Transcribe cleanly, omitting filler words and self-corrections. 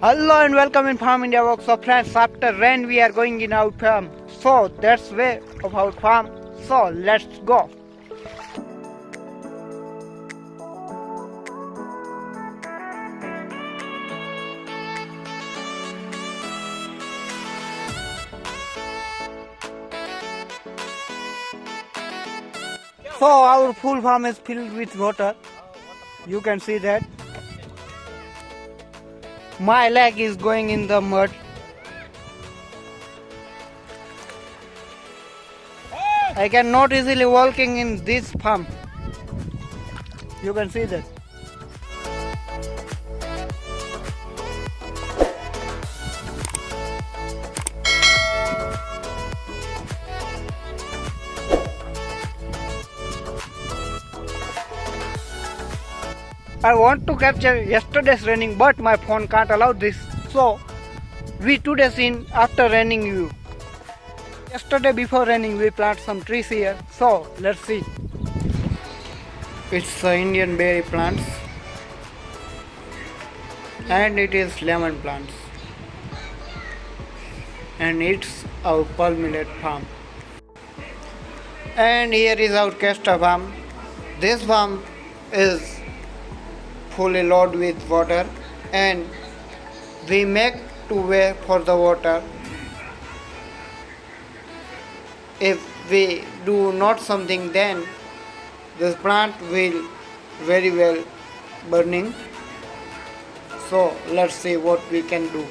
Hello and welcome in Farmindia workshop friends. After rain we are going in our farm. So that's way of our farm. So let's go. So our full farm is filled with water. You can see that. My leg is going in the mud. I cannot easily walking in this farm. You can see that. I want to capture yesterday's raining, but my phone can't allow this. So we today seen after raining view. Yesterday before raining we plant some trees here. So let's see. It's the Indian berry plants and it is lemon plants and it's our pearl millet farm. And here is our castor farm. This farm is fully loaded with water and we make two way for the water. If we do not something, then this plant will very well burning. So let's see what we can do.